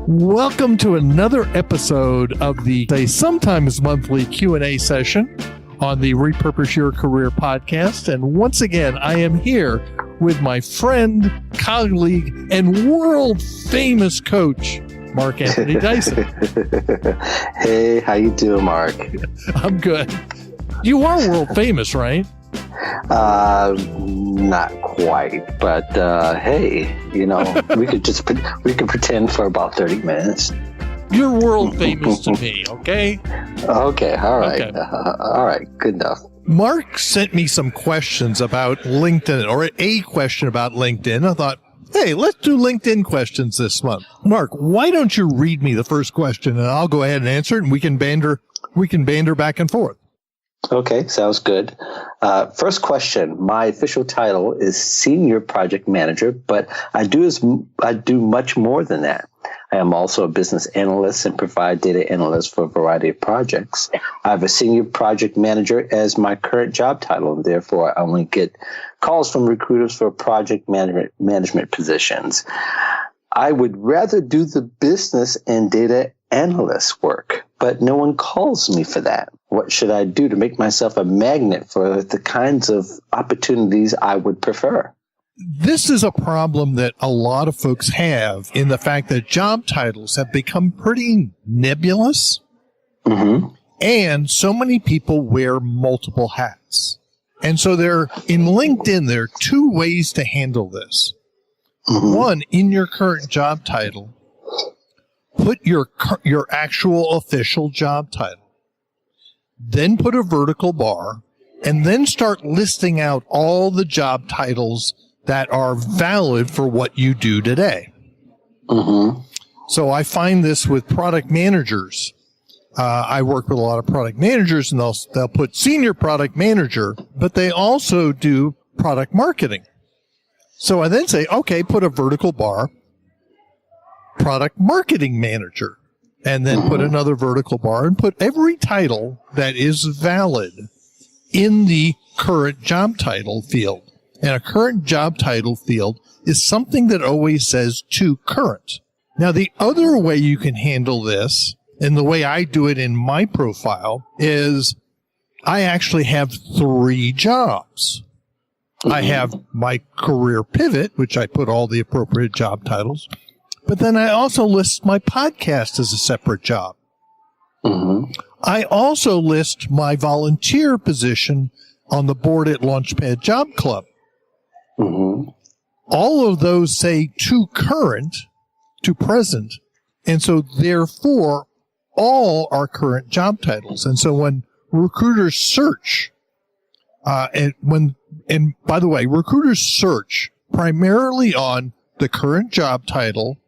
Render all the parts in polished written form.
Welcome to another episode of the sometimes monthly Q&A session on the Repurpose Your Career podcast. And once again, I am here with my friend, colleague, and world-famous coach, Marc Anthony Dyson. Hey, how you doing, Mark? I'm good. You are world-famous, right? Not quite, but hey, we could pretend for about 30 minutes. You're world famous to me, okay? Okay, all right. Okay. All right, good enough. Mark sent me some questions about LinkedIn, or a question about LinkedIn. I thought, hey, let's do LinkedIn questions this month. Mark, why don't you read me the first question, and I'll go ahead and answer it, and we can banter back and forth. Okay, sounds good. First question. My official title is Senior Project Manager, but I do much more than that. I am also a business analyst and provide data analysts for a variety of projects. I have a Senior Project Manager as my current job title, and therefore I only get calls from recruiters for project management positions. I would rather do the business and data analyst work, but no one calls me for that. What should I do to make myself a magnet for the kinds of opportunities I would prefer? This is a problem that a lot of folks have in the fact that job titles have become pretty nebulous. Mm-hmm. And so many people wear multiple hats. And so in LinkedIn, there are two ways to handle this. Mm-hmm. One, in your current job title, put your actual official job title. Then put a vertical bar, and then start listing out all the job titles that are valid for what you do today. Mm-hmm. So I find this with product managers. I work with a lot of product managers, and they'll put senior product manager, but they also do product marketing. So I then say, okay, put a vertical bar, product marketing manager, and then put another vertical bar and put every title that is valid in the current job title field. And a current job title field is something that always says to current. Now, the other way you can handle this, and the way I do it in my profile, is I actually have 3 jobs. I have my career pivot, which I put all the appropriate job titles. But then I also list my podcast as a separate job. Mm-hmm. I also list my volunteer position on the board at Launchpad Job Club. Mm-hmm. All of those say to current, to present, and so therefore all are current job titles. And so when recruiters search, and by the way, recruiters search primarily on the current job title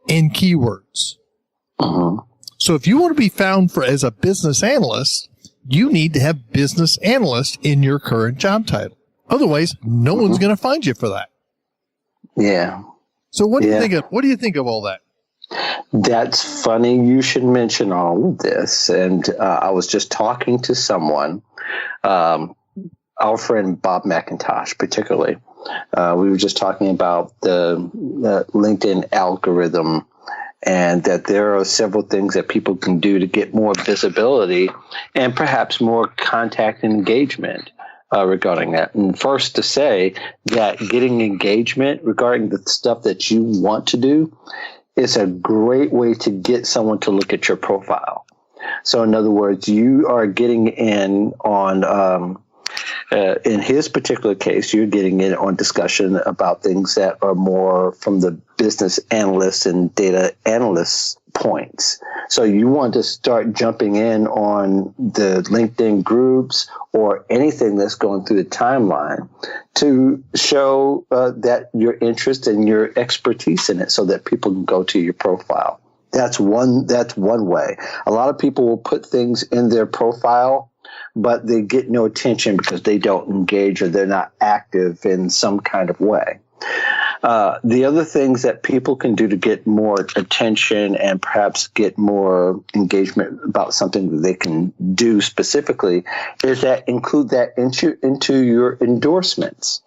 and keywords. Mm-hmm. So if you want to be found as a business analyst, you need to have business analyst in your current job title. Otherwise, no one's going to find you for that. Yeah. So what do you think of all that? That's funny. You should mention all of this. And I was just talking to someone, our friend Bob McIntosh, particularly. We were just talking about the LinkedIn algorithm, and that there are several things that people can do to get more visibility and perhaps more contact and engagement regarding that. And first, to say that getting engagement regarding the stuff that you want to do is a great way to get someone to look at your profile. So in other words, you are getting in on in his particular case, you're getting in on discussion about things that are more from the business analyst and data analyst points. So you want to start jumping in on the LinkedIn groups or anything that's going through the timeline to show that your interest and your expertise in it so that people can go to your profile. That's one way. A lot of people will put things in their profile, but they get no attention because they don't engage or they're not active in some kind of way. The other things that people can do to get more attention and perhaps get more engagement about something that they can do specifically is that include that into your endorsements.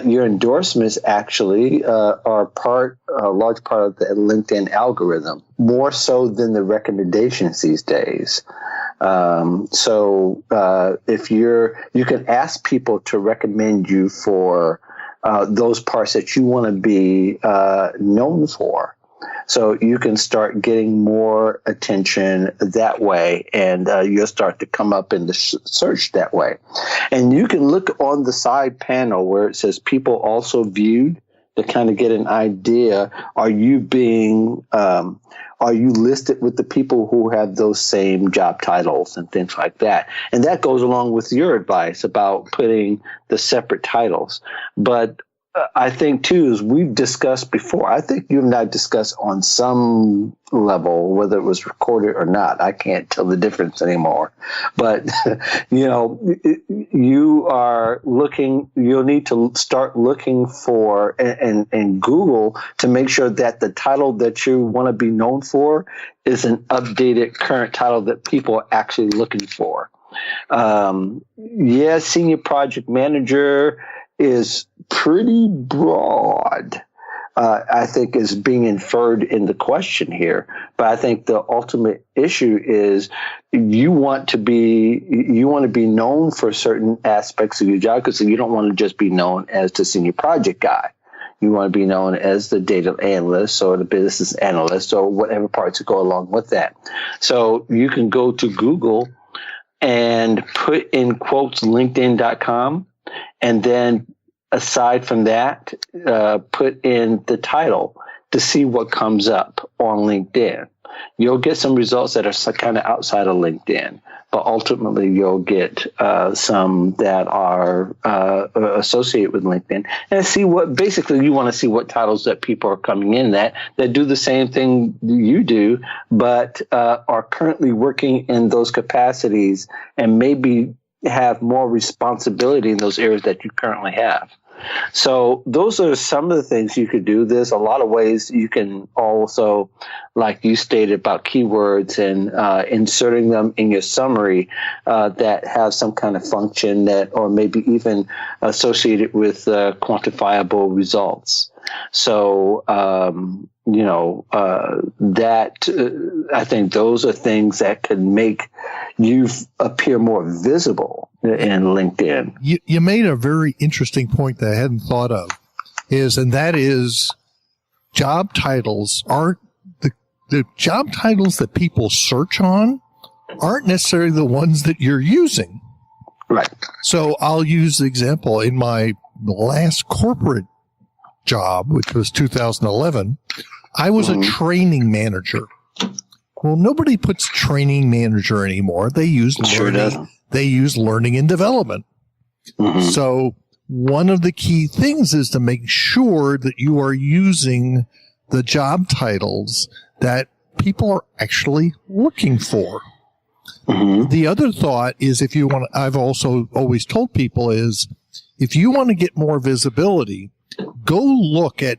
Your endorsements actually are a large part of the LinkedIn algorithm, more so than the recommendations these days. So if you can ask people to recommend you for those parts that you want to be known for. So you can start getting more attention that way, and you'll start to come up in the search that way. And you can look on the side panel where it says people also viewed to kind of get an idea. Are you listed with the people who have those same job titles and things like that? And that goes along with your advice about putting the separate titles. But I think, too, as we've discussed before, I think you and I discussed on some level, whether it was recorded or not. I can't tell the difference anymore. But, you'll need to start looking for and Google to make sure that the title that you want to be known for is an updated current title that people are actually looking for. Senior project manager is pretty broad, I think, is being inferred in the question here. But I think the ultimate issue is you want to be known for certain aspects of your job, because you don't want to just be known as the senior project guy. You want to be known as the data analyst or the business analyst or whatever parts that go along with that. So you can go to Google and put in quotes LinkedIn.com, and then aside from that, put in the title to see what comes up on LinkedIn. You'll get some results that are kind of outside of LinkedIn, but ultimately you'll get some that are associated with LinkedIn, and see what basically you want to see what titles that people are coming in that do the same thing you do, but are currently working in those capacities and maybe have more responsibility in those areas that you currently have. So those are some of the things you could do. There's a lot of ways you can also, like you stated about keywords and inserting them in your summary that have some kind of function that, or maybe even associated with quantifiable results. So, I think those are things that can make you appear more visible in LinkedIn. You made a very interesting point that I hadn't thought of, and that is job titles aren't the job titles that people search on aren't necessarily the ones that you're using. Right. So I'll use the example in my last corporate job, which was 2011. I was a training manager. Well, nobody puts training manager anymore. They use learning. They use learning and development. So one of the key things is to make sure that you are using the job titles that people are actually looking for. The other thought is, if you want, I've also always told people is, if you want to get more visibility, go look at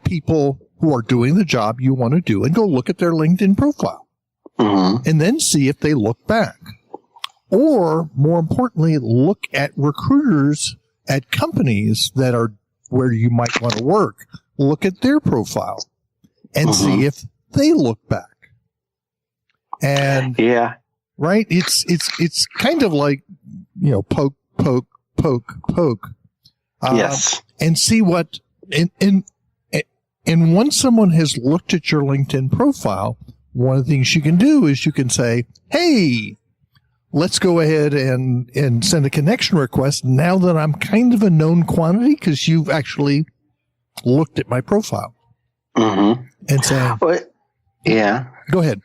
people who are doing the job you want to do and go look at their LinkedIn profile and then see if they look back. Or more importantly, look at recruiters at companies that are where you might want to work. Look at their profile and see if they look back. And right. It's kind of like, poke. Yes. And see what, and once someone has looked at your LinkedIn profile, one of the things you can do is you can say, hey, let's go ahead and send a connection request now that I'm kind of a known quantity because you've actually looked at my profile. And say, go ahead.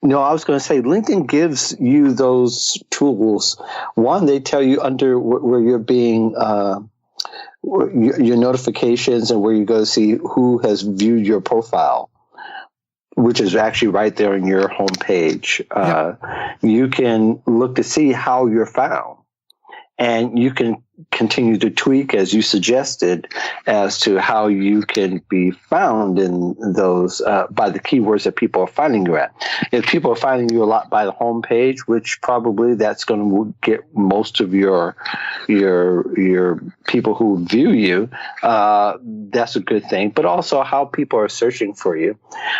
No, I was going to say LinkedIn gives you those tools. One, they tell you under where you're being, your notifications and where you go to see who has viewed your profile, which is actually right there on your homepage. You can look to see how you're found. And you can continue to tweak, as you suggested, as to how you can be found in those by the keywords that people are finding you at. If people are finding you a lot by the homepage, which probably that's going to get most of your people who view you, that's a good thing. But also how people are searching for you.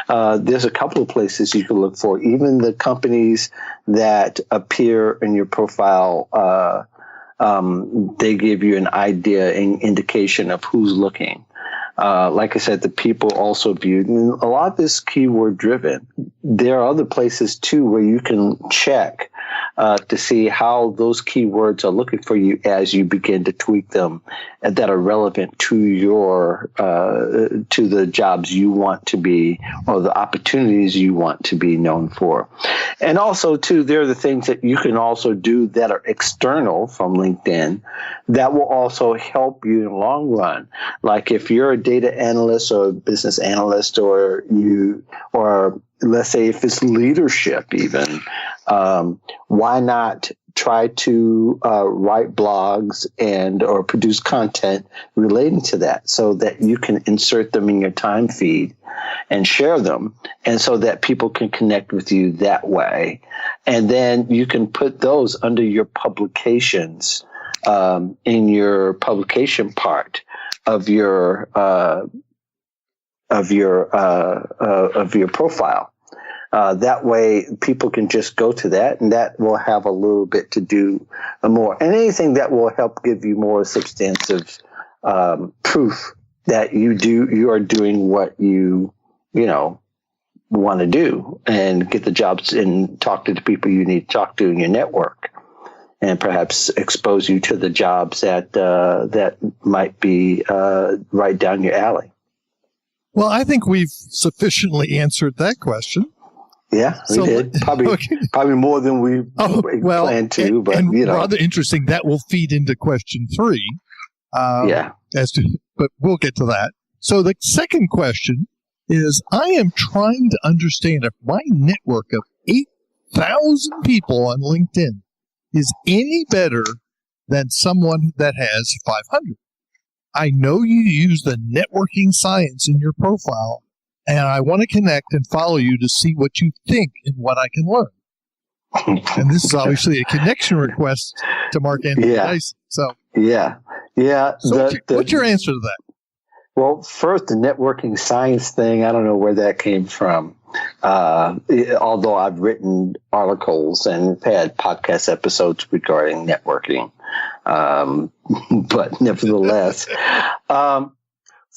There's a couple of places you can look for. Even the companies that appear in your profile, they give you an idea and indication of who's looking. Like I said, the people also viewed, and a lot of this keyword driven. There are other places too where you can check to see how those keywords are looking for you as you begin to tweak them that are relevant to your to the jobs you want to be, or the opportunities you want to be known for. And also too, there are the things that you can also do that are external from LinkedIn that will also help you in the long run. Like if you're a data analyst or a business analyst, or let's say if it's leadership even, why not try to write blogs or produce content relating to that, so that you can insert them in your time feed and share them, and so that people can connect with you that way. And then you can put those under your publications, in your publication part of your profile. That way people can just go to that, and that will have a little bit to do more. And anything that will help give you more substantive proof that you are doing what you want to do, and get the jobs and talk to the people you need to talk to in your network, and perhaps expose you to the jobs that might be right down your alley. Well, I think we've sufficiently answered that question. Yeah, we did. Probably more than we planned to. But rather interesting. That will feed into question 3. But we'll get to that. So the second question is: I am trying to understand if my network of 8,000 people on LinkedIn is any better than someone that has 500. I know you use the networking science in your profile, and I want to connect and follow you to see what you think and what I can learn. And this is obviously a connection request to Marc Anthony Dyson. So what's your answer to that? Well, first, the networking science thing, I don't know where that came from. Although I've written articles and had podcast episodes regarding networking. But nevertheless,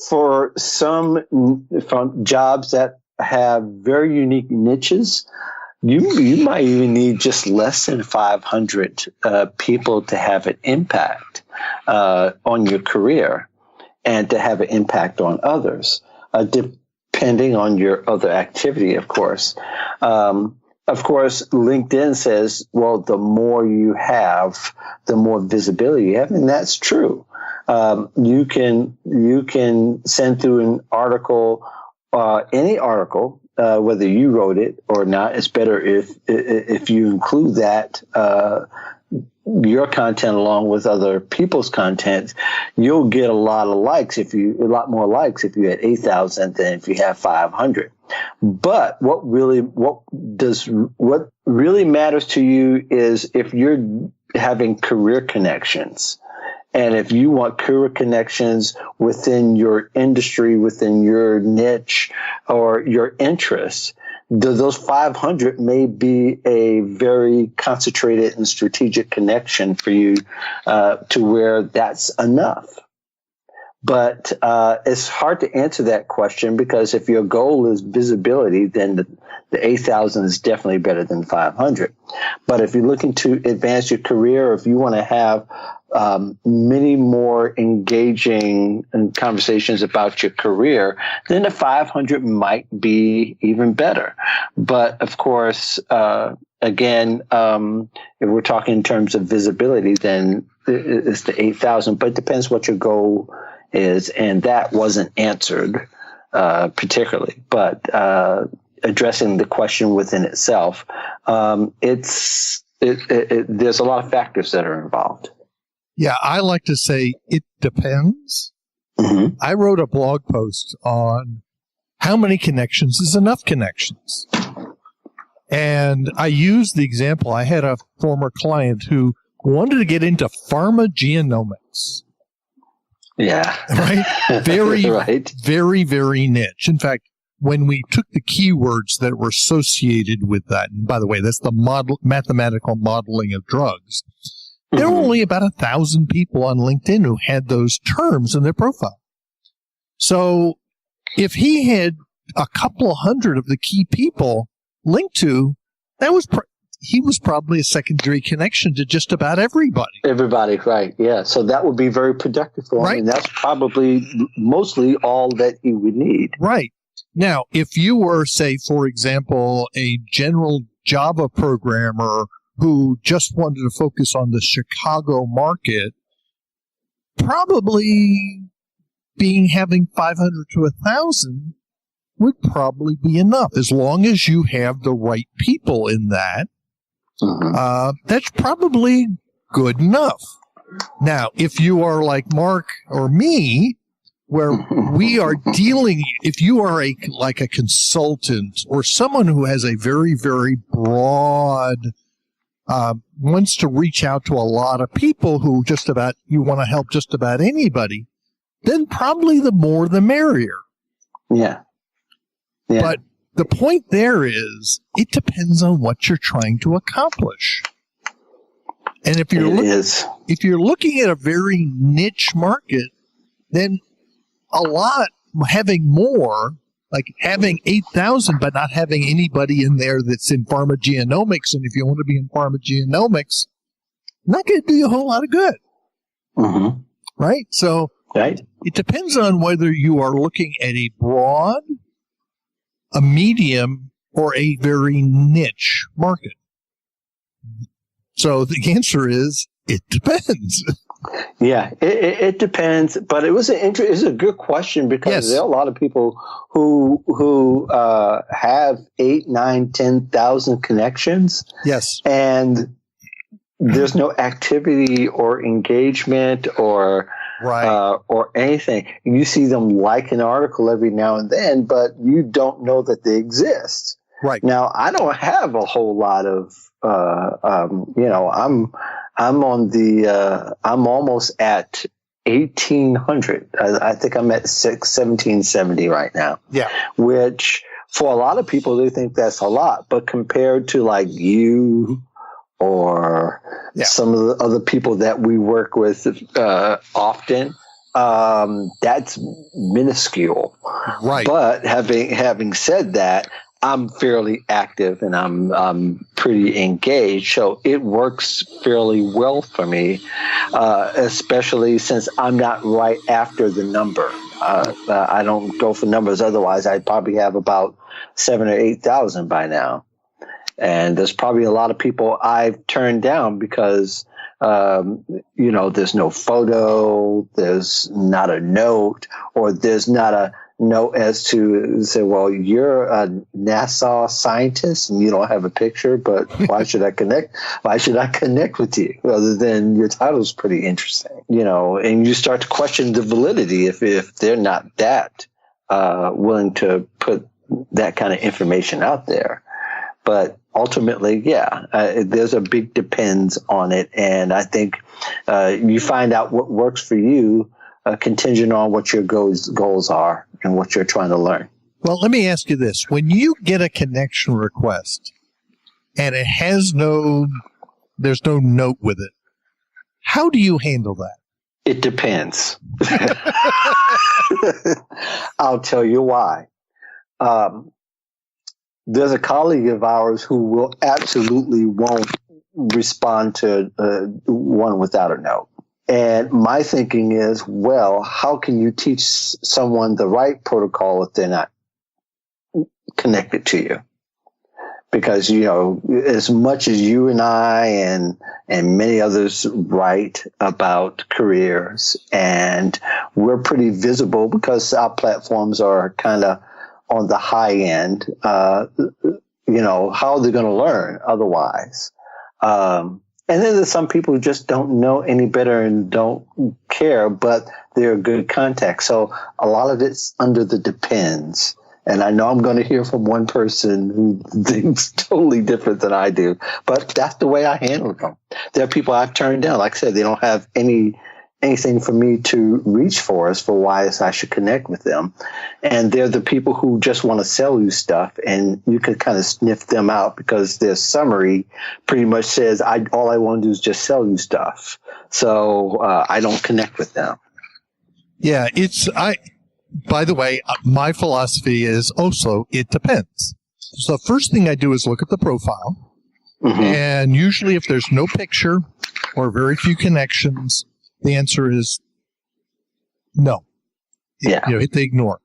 for some jobs that have very unique niches, you might even need just less than 500 people to have an impact on your career, and to have an impact on others, depending on your other activity, of course. Of course, LinkedIn says, well, the more you have, the more visibility you have, and that's true. You can send through an article, any article, whether you wrote it or not. It's better if you include that your content along with other people's content. You'll get a lot more likes if you had 8,000 than if you have 500. But what really matters to you is if you're having career connections. And if you want career connections within your industry, within your niche or your interests, those 500 may be a very concentrated and strategic connection for you to where that's enough. But it's hard to answer that question, because if your goal is visibility, then the 8,000 is definitely better than 500. But if you're looking to advance your career, or if you want to have many more engaging conversations about your career, then the 500 might be even better. But of course, again, if we're talking in terms of visibility, then it's the 8,000. But it depends what your goal is, and that wasn't answered particularly. But addressing the question within itself, there's a lot of factors that are involved. Yeah, I like to say it depends. Mm-hmm. I wrote a blog post on how many connections is enough connections. And I used the example. I had a former client who wanted to get into pharmacogenomics. Yeah. Right? Very, right. very, very niche. In fact, when we took the keywords that were associated with that, and by the way, that's the mathematical modeling of drugs, there were only about 1,000 people on LinkedIn who had those terms in their profile. So if he had a couple of hundred of the key people linked to, that was he was probably a secondary connection to just about everybody. Everybody, right. Yeah. So that would be very productive for him. Right. And that's probably mostly all that he would need. Right. Now, if you were, say, for example, a general Java programmer who just wanted to focus on the Chicago market, probably having 500 to 1,000 would probably be enough, as long as you have the right people in that. That's probably good enough. Now, if you are like Mark or me, where we are dealing, if you are like a consultant or someone who has a very, very broad, wants to reach out to a lot of people who you want to help just about anybody, then probably the more the merrier. Yeah. But the point there is, it depends on what you're trying to accomplish. And if you're looking at a very niche market, then having more, like having 8,000 but not having anybody in there that's in pharmacogenomics, and if you want to be in pharmacogenomics, not going to do you a whole lot of good. Right? So it depends on whether you are looking at a broad, a medium, or a very niche market. So the answer is, it depends. Yeah, it depends. But it's a good question, because there are a lot of people who have 8, 9, 10,000 connections. Yes. And there's no activity or engagement or anything. You see them like an article every now and then, but you don't know that they exist. Right. Now, I don't have a whole lot of, I'm almost at 1,800. I think I'm at 1770 right now. Yeah. Which for a lot of people, they think that's a lot, but compared to like you or some of the other people that we work with often, that's minuscule. Right. But having said that, I'm fairly active and I'm pretty engaged, so it works fairly well for me, especially since I'm not right after the number. I don't go for numbers. Otherwise, I'd probably have about 7,000 or 8,000 by now. And there's probably a lot of people I've turned down because, there's no photo, there's not a note, or there's not a note as to say, well, you're a NASA scientist and you don't have a picture, but why should I connect? Why should I connect with you other than your title's pretty interesting, and you start to question the validity if they're not that willing to put that kind of information out there. But ultimately, there's a big depends on it. And I think you find out what works for you contingent on what your goals are and what you're trying to learn. Well, let me ask you this. When you get a connection request and it has there's no note with it, how do you handle that? It depends. I'll tell you why. There's a colleague of ours who will absolutely won't respond to one without a note. And my thinking is, well, how can you teach someone the right protocol if they're not connected to you? Because, as much as you and I and many others write about careers, and we're pretty visible because our platforms are kind of on the high end, how are they going to learn otherwise? And then there's some people who just don't know any better and don't care, but they're a good contact. So a lot of it's under the depends. And I know I'm going to hear from one person who thinks totally different than I do, but that's the way I handle them. There are people I've turned down. Like I said, they don't have anything for me to reach for as for why I should connect with them. And they're the people who just want to sell you stuff, and you can kind of sniff them out because their summary pretty much says, all I want to do is just sell you stuff. So I don't connect with them. Yeah, by the way, my philosophy is also it depends. So the first thing I do is look at the profile. Mm-hmm. And usually if there's no picture or very few connections, the answer is no. Yeah. Hit the ignore.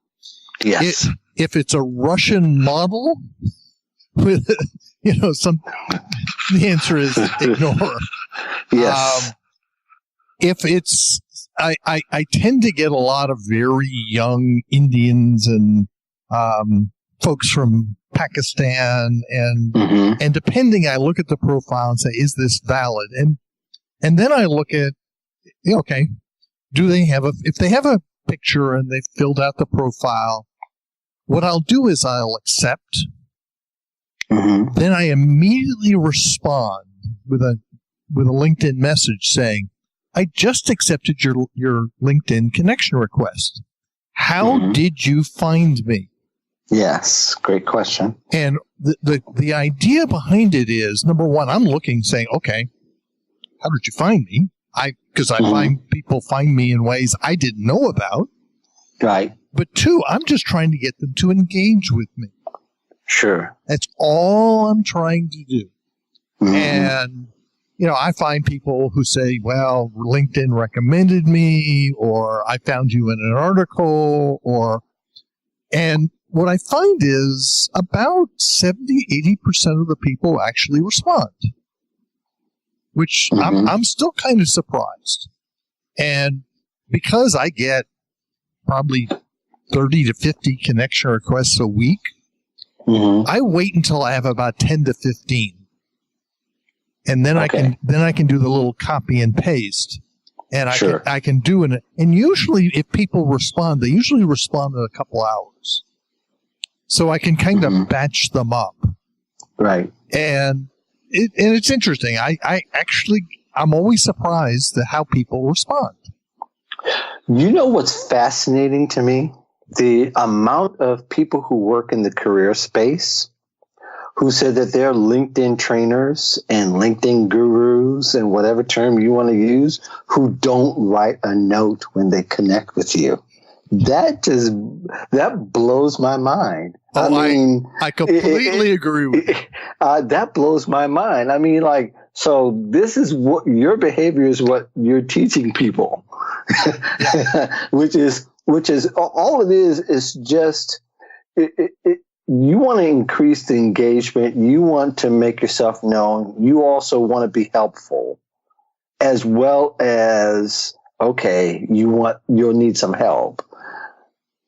Yes. If it's a Russian model with, the answer is ignore. Yes. If it's, I tend to get a lot of very young Indians and folks from Pakistan, and depending, I look at the profile and say, is this valid? And then I look at, okay, if they have a picture and they've filled out the profile, what I'll do is I'll accept. Mm-hmm. Then I immediately respond with a LinkedIn message saying, I just accepted your LinkedIn connection request. How did you find me? Yes, great question. And the idea behind it is, number one, I'm looking, saying, okay, how did you find me? Because I find people find me in ways I didn't know about. Right. But two, I'm just trying to get them to engage with me. Sure. That's all I'm trying to do. Mm-hmm. And I find people who say, well, LinkedIn recommended me, or I found you in an article, and what I find is about 70-80% of the people actually respond, which I'm still kind of surprised. And because I get probably 30 to 50 connection requests a week, I wait until I have about 10 to 15. And then I can do the little copy and paste, and I can do it. And usually, if people respond, they usually respond in a couple hours, so I can kind of batch them up. Right. And it's interesting. I'm always surprised at how people respond. You know what's fascinating to me? The amount of people who work in the career space who said that they're LinkedIn trainers and LinkedIn gurus and whatever term you want to use, who don't write a note when they connect with you. That blows my mind. I completely agree with you. That blows my mind. So this is what your behavior is, what you're teaching people, which is all it is just you want to increase the engagement. You want to make yourself known. You also want to be helpful, as well as, okay, you'll need some help.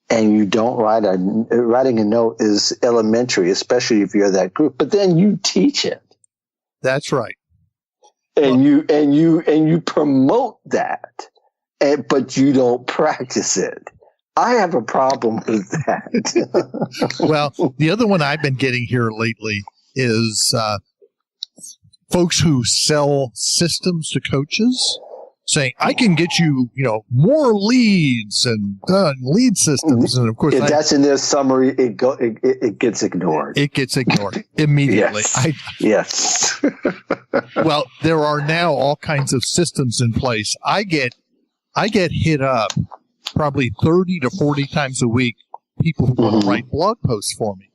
And you don't writing a note is elementary, especially if you're that group, but then you teach it. That's right. And you promote that, but you don't practice it. I have a problem with that. Well, the other one I've been getting here lately is folks who sell systems to coaches saying, I can get you, more leads and lead systems. And of course, if that's in their summary, it gets ignored. It gets ignored immediately. Yes. Well, there are now all kinds of systems in place. I get hit up probably 30 to 40 times a week, people who want to write blog posts for me.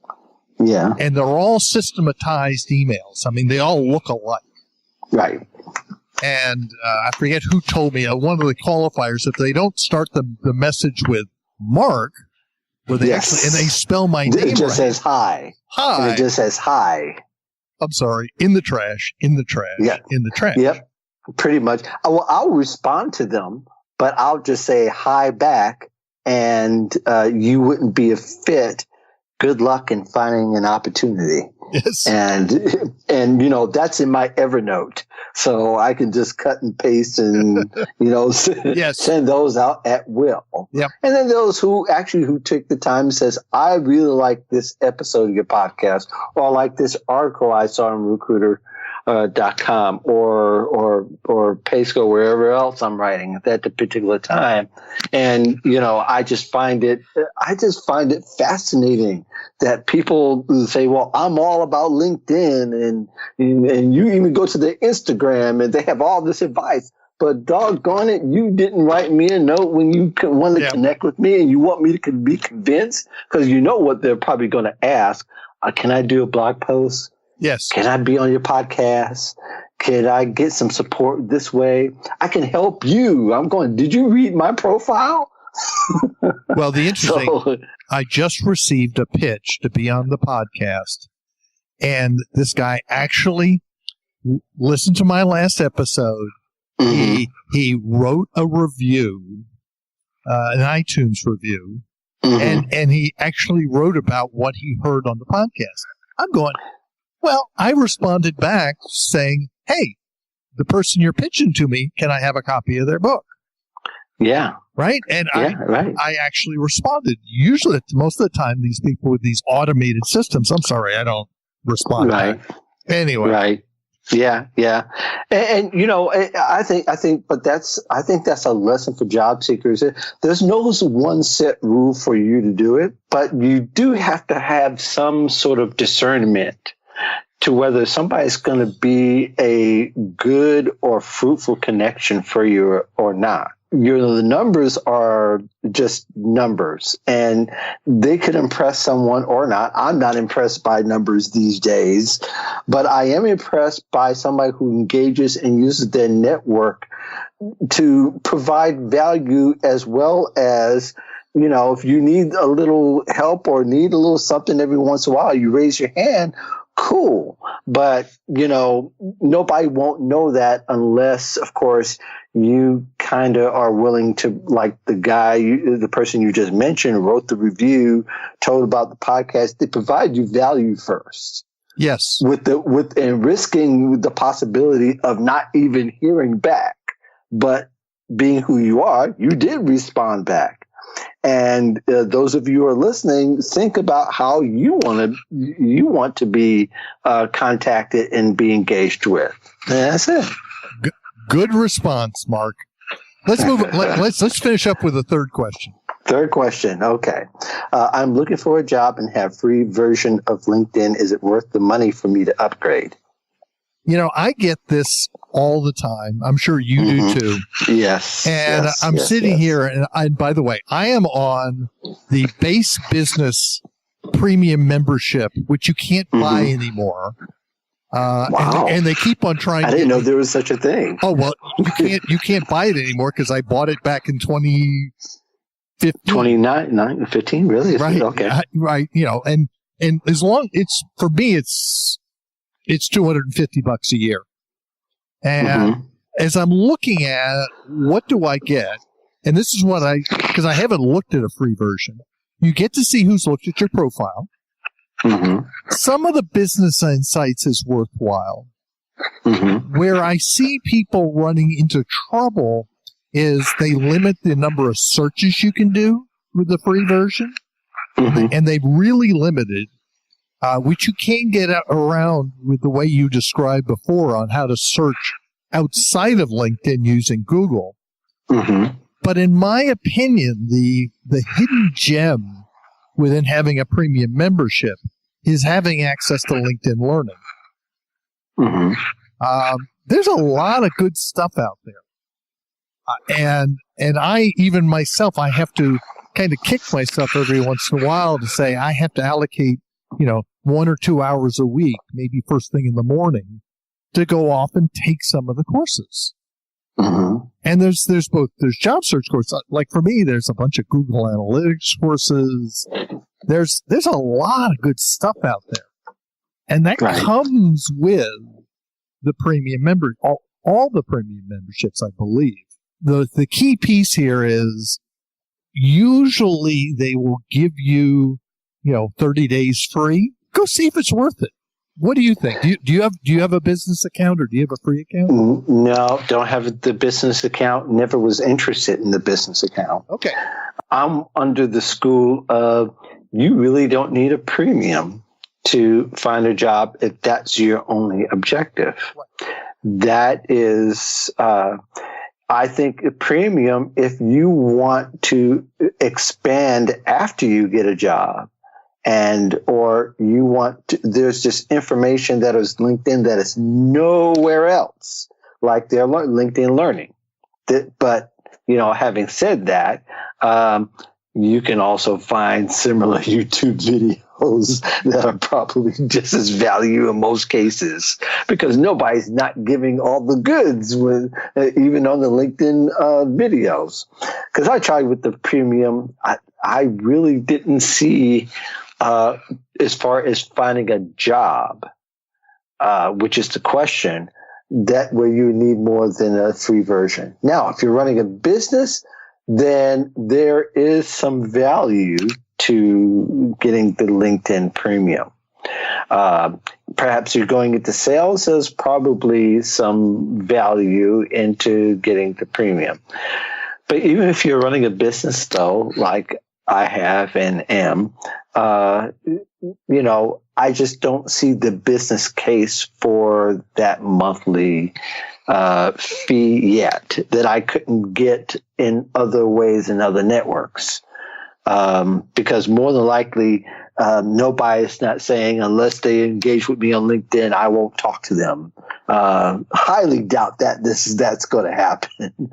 Yeah. And they're all systematized emails. They all look alike. Right. And I forget who told me, one of the qualifiers, if they don't start the message with Marc, where they actually, and they spell my name right. It just says hi. Hi. And it just says hi. I'm sorry. In the trash. In the trash. Yep. In the trash. Yep. Pretty much. I'll respond to them, but I'll just say hi back, and you wouldn't be a fit. Good luck in finding an opportunity. Yes. And that's in my Evernote. so I can just cut and paste and, Yes. send those out at will. Yep. And then those who take the time and says, I really like this episode of your podcast, or I like this article I saw on Recruiter.com or Paceco, wherever else I'm writing at that particular time. And, I just find it fascinating that people say, well, I'm all about LinkedIn and you even go to their Instagram and they have all this advice. But doggone it, you didn't write me a note when you want to connect with me and you want me to be convinced, because you know what they're probably going to ask. Can I do a blog post? Yes. Can I be on your podcast? Can I get some support this way? I can help you. did you read my profile? Well, the interesting, I just received a pitch to be on the podcast, and this guy actually listened to my last episode. Mm-hmm. He wrote a review, an iTunes review, mm-hmm. and he actually wrote about what he heard on the podcast. I'm going, well, I responded back saying, hey, the person you're pitching to me, can I have a copy of their book? Yeah. Right? And I actually responded. Usually, most of the time, these people with these automated systems, I'm sorry, I don't respond back. Anyway. Right. Yeah. And I think that's a lesson for job seekers. There's no one set rule for you to do it, but you do have to have some sort of discernment to whether somebody's going to be a good or fruitful connection for you or not. The numbers are just numbers, and they could impress someone or not. I'm not impressed by numbers these days, but I am impressed by somebody who engages and uses their network to provide value, as well as, if you need a little help or need a little something every once in a while, you raise your hand. Cool. But, nobody won't know that unless, of course, you kind of are willing to, like the person you just mentioned, wrote the review, told about the podcast. They provide you value first. Yes. And risking the possibility of not even hearing back. But being who you are, you did respond back. And those of you who are listening, think about how you want to be contacted and be engaged with. And that's it. Good response, Mark. Let's move. Let's finish up with the third question. Third question. Okay. I'm looking for a job and have free version of LinkedIn. Is it worth the money for me to upgrade? I get this all the time. I'm sure you do too. Yes. And I'm sitting here, and by the way, I am on the base business premium membership, which you can't buy anymore. Wow. And they keep on trying. I didn't know there was such a thing. Oh, well, you can't buy it anymore because I bought it back in 2015. 15, really? Right. Okay. Right. And as long for me, it's $250 a year. And as I'm looking at what do I get, and this is what because I haven't looked at a free version, you get to see who's looked at your profile. Some of the business insights is worthwhile. Where I see people running into trouble is they limit the number of searches you can do with the free version. And they've really limited, which you can get around with the way you described before on how to search outside of LinkedIn using Google. But in my opinion, the hidden gem within having a premium membership is having access to LinkedIn Learning. There's a lot of good stuff out there. And I, even myself, I have to kind of kick myself every once in a while to say I have to allocate, 1 or 2 hours a week, maybe first thing in the morning, to go off and take some of the courses. And there's job search courses. Like for me, there's a bunch of Google Analytics courses. There's a lot of good stuff out there. And that comes with the premium member, all the premium memberships, I believe. The key piece here is usually they will give you, 30 days free. Go see if it's worth it. What do you think? Do you have a business account or do you have a free account? No, don't have the business account. Never was interested in the business account. Okay. I'm under the school of you really don't need a premium to find a job if that's your only objective. Right. That is, I think, a premium if you want to expand after you get a job. Or you want to, there's just information that is LinkedIn that is nowhere else, like their LinkedIn Learning. But, having said that, you can also find similar YouTube videos that are probably just as value in most cases, because nobody's not giving all the goods with even on the LinkedIn videos. Because I tried with the premium, I really didn't see. As far as finding a job, which is the question, that where you need more than a free version. Now, if you're running a business, then there is some value to getting the LinkedIn Premium. Perhaps you're going into sales, there's probably some value into getting the premium. But even if you're running a business, though, like I have and am, I just don't see the business case for that monthly fee yet that I couldn't get in other ways in other networks. Because more than likely, nobody's not saying unless they engage with me on LinkedIn, I won't talk to them. Highly doubt that that's going to happen.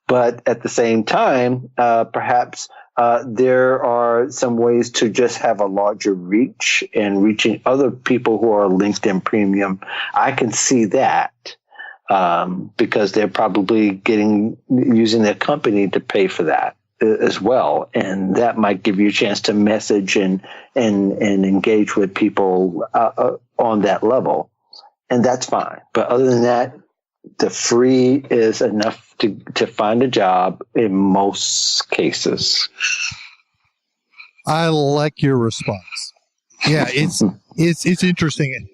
But at the same time, perhaps there are some ways to just have a larger reach and reaching other people who are LinkedIn Premium. I can see that because they're probably using their company to pay for that as well, and that might give you a chance to message and engage with people on that level, and that's fine. But other than that, the free is enough to find a job in most cases. I like your response. Yeah, it's interesting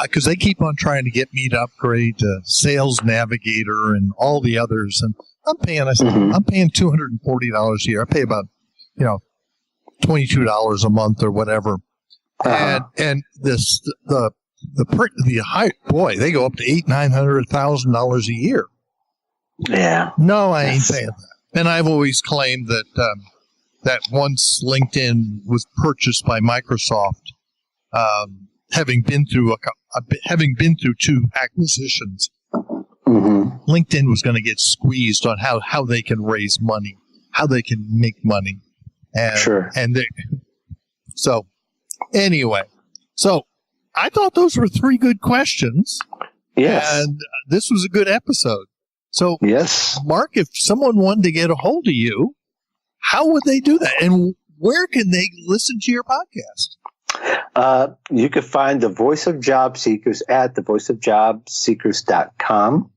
because they keep on trying to get me to upgrade to Sales Navigator and all the others, and I'm paying $240 a year. I pay about $22 a month or whatever, and this the high boy, they go up to $800,000-$900,000 a year. Yeah. No, I ain't paying that. And I've always claimed that once LinkedIn was purchased by Microsoft, having been through two acquisitions, LinkedIn was going to get squeezed on how they can raise money, how they can make money, and sure. So anyway, I thought those were 3 good questions. Yes, and this was a good episode. So, yes, Mark, if someone wanted to get a hold of you, how would they do that? And where can they listen to your podcast? You can find the Voice of Job Seekers at thevoiceofjobseekers.com.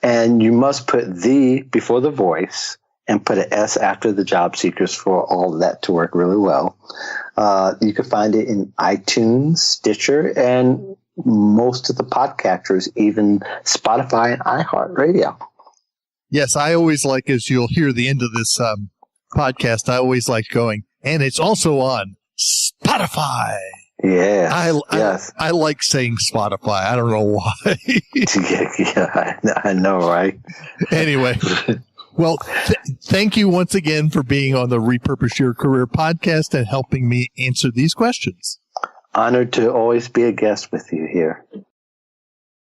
And you must put the before the voice and put an S after the job seekers for all of that to work really well. You can find it in iTunes, Stitcher, and most of the podcatchers, even Spotify and iHeartRadio. Yes, I always like, as you'll hear the end of this podcast, I always like going, and it's also on Spotify. Yeah, I like saying Spotify. I don't know why. Yeah, I know, right? Anyway, well, thank you once again for being on the Repurpose Your Career podcast and helping me answer these questions. Honored to always be a guest with you here.